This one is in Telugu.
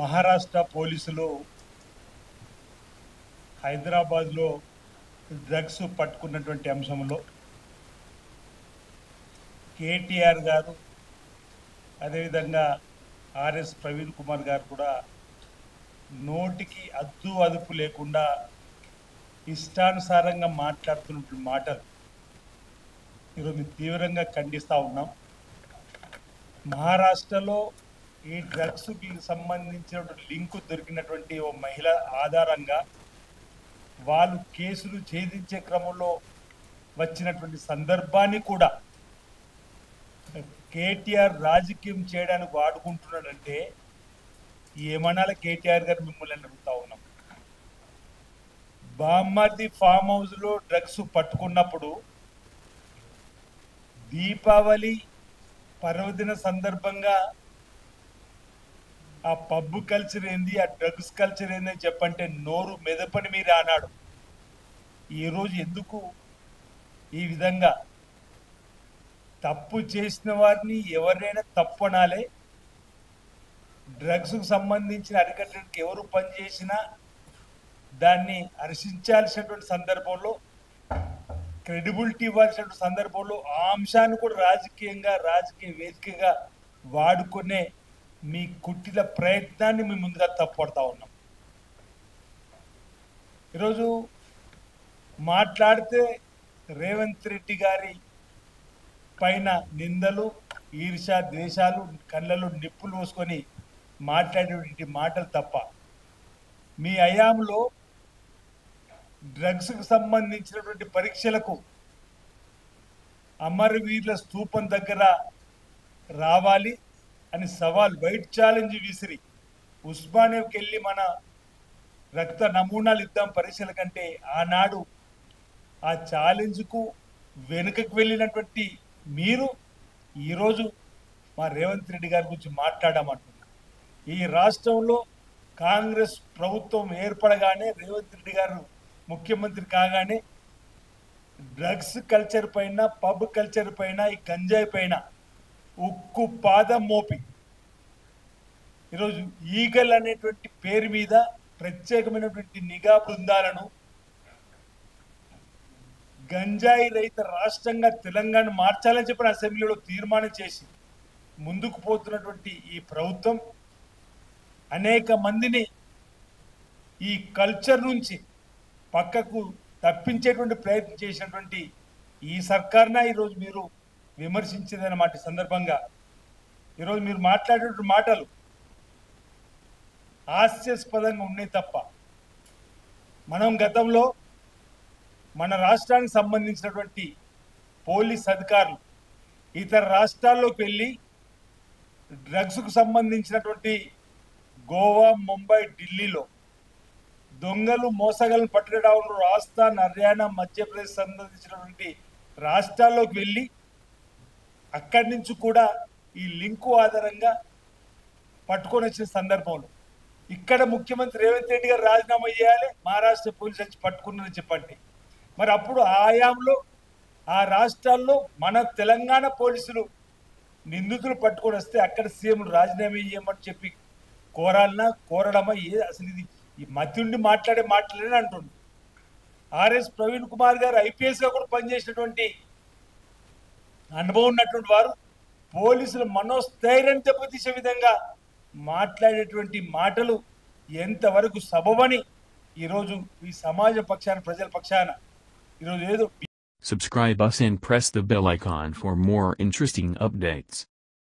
మహారాష్ట్ర పోలీసులు హైదరాబాద్లో డ్రగ్స్ పట్టుకున్నటువంటి అంశంలో కేటీఆర్ గారు అదేవిధంగా ఆర్ఎస్ ప్రవీణ్ కుమార్ గారు కూడా నోటికి అద్దు అదుపు లేకుండా ఇష్టానుసారంగా మాట్లాడుతున్నటువంటి మాటలు ఈరోజు తీవ్రంగా ఖండిస్తూ ఉన్నాం. మహారాష్ట్రలో ఈ డ్రగ్స్కి సంబంధించినటువంటి లింకు దొరికినటువంటి ఓ మహిళ ఆధారంగా వాళ్ళు కేసులు ఛేదించే క్రమంలో వచ్చినటువంటి సందర్భాన్ని కూడా కేటీఆర్ రాజకీయం చేయడానికి వాడుకుంటున్నాడంటే ఏమనాలి? కేటీఆర్ గారు మిమ్మల్ని అడుగుతా ఉన్నాం. బామ్మర్ది ఫామ్ హౌస్లో డ్రగ్స్ పట్టుకున్నప్పుడు దీపావళి పర్వదిన సందర్భంగా ఆ పబ్ కల్చర్ ఏంది, ఆ డ్రగ్స్ కల్చర్ ఏందని చెప్పంటే నోరు మెదపని మీరు అన్నాడు. ఈరోజు ఎందుకు ఈ విధంగా తప్పు చేసిన వారిని ఎవరైనా తప్పు అనాలే? డ్రగ్స్కు సంబంధించిన అరికట్టడానికి ఎవరు పనిచేసినా దాన్ని హర్షించాల్సినటువంటి సందర్భంలో, క్రెడిబిలిటీ ఇవ్వాల్సినటువంటి సందర్భంలో ఆ అంశాన్ని కూడా రాజకీయ వేదికగా వాడుకునే మీ కుట్టిల ప్రయత్నాన్ని మీ ముందుగా తప్పుపడతా ఉన్నాం. ఈరోజు మాట్లాడితే రేవంత్ రెడ్డి గారి పైన నిందలు, ఈర్ష, ద్వేషాలు, కళ్ళలో నిప్పులు పోసుకొని మాట్లాడేటువంటి మాటలు తప్ప మీ హయాంలో డ్రగ్స్కు సంబంధించినటువంటి పరీక్షలకు అమరవీరుల స్తూపం దగ్గర రావాలి అని సవాల్, వైట్ ఛాలెంజ్ విసిరి ఉస్మానియాకి వెళ్ళి మన రక్త నమూనాలు ఇద్దాం పరీక్షల కంటే ఆనాడు ఆ ఛాలెంజ్కు వెనుకకు వెళ్ళినటువంటి మీరు ఈరోజు మా రేవంత్ రెడ్డి గారి గురించి మాట్లాడమంటున్నారు. ఈ రాష్ట్రంలో కాంగ్రెస్ ప్రభుత్వం ఏర్పడగానే, రేవంత్ రెడ్డి గారు ముఖ్యమంత్రి కాగానే డ్రగ్స్ కల్చర్ పైన, పబ్ కల్చర్ పైన, ఈ గంజాయి పైన ఉక్కు పాదం మోపి ఈరోజు ఈగల్ అనేటువంటి పేరు మీద ప్రత్యేకమైనటువంటి నిఘా బృందాలను, గంజాయి రహిత రాష్ట్రంగా తెలంగాణ మార్చాలని చెప్పిన అసెంబ్లీలో తీర్మానం చేసి ముందుకు పోతున్నటువంటి ఈ ప్రభుత్వం అనేక మందిని ఈ కల్చర్ నుంచి పక్కకు తప్పించేటువంటి ప్రయత్నం చేసినటువంటి ఈ సర్కార్న ఈరోజు మీరు విమర్శించేదన్నమాట. సందర్భంగా ఈరోజు మీరు మాట్లాడేటువంటి మాటలు హాస్యాస్పదంగా ఉన్నాయి తప్ప, మనం గతంలో మన రాష్ట్రానికి సంబంధించినటువంటి పోలీస్ అధికారులు ఇతర రాష్ట్రాల్లోకి వెళ్ళి డ్రగ్స్కు సంబంధించినటువంటి గోవా, ముంబై, ఢిల్లీలో దొంగలు, మోసగాలను పట్టుకోవడంలో రాజస్థాన్, హర్యానా, మధ్యప్రదేశ్ సంబంధించినటువంటి రాష్ట్రాల్లోకి వెళ్ళి అక్కడి నుంచి కూడా ఈ లింకు ఆధారంగా పట్టుకొని వచ్చిన సందర్భంలో ఇక్కడ ముఖ్యమంత్రి రేవంత్ రెడ్డి గారు రాజీనామా చేయాలి, మహారాష్ట్ర పోలీసులు వచ్చి పట్టుకున్నారని చెప్పండి. మరి అప్పుడు ఆయాంలో ఆ రాష్ట్రాల్లో మన తెలంగాణ పోలీసులు నిందితులు పట్టుకొని వస్తే అక్కడ సీఎంలు రాజీనామా చేయమని చెప్పి కోరడమా? అసలు ఇది ఈ మధ్యుండి మాట్లాడే మాటలేని అంటుండు. ఆర్ఎస్ ప్రవీణ్ కుమార్ గారు ఐపీఎస్గా కూడా పనిచేసినటువంటి అనుభవం ఉన్నటువంటి వారు పోలీసుల మనోస్థైర్యాన్ని దెబ్బతీసే విధంగా మాట్లాడేటువంటి మాటలు ఎంతవరకు సబబని ఈరోజు ఈ సమాజ పక్షాన, ప్రజల పక్షాన ఈరోజు ఏదో. Subscribe us and press the bell icon for more interesting updates.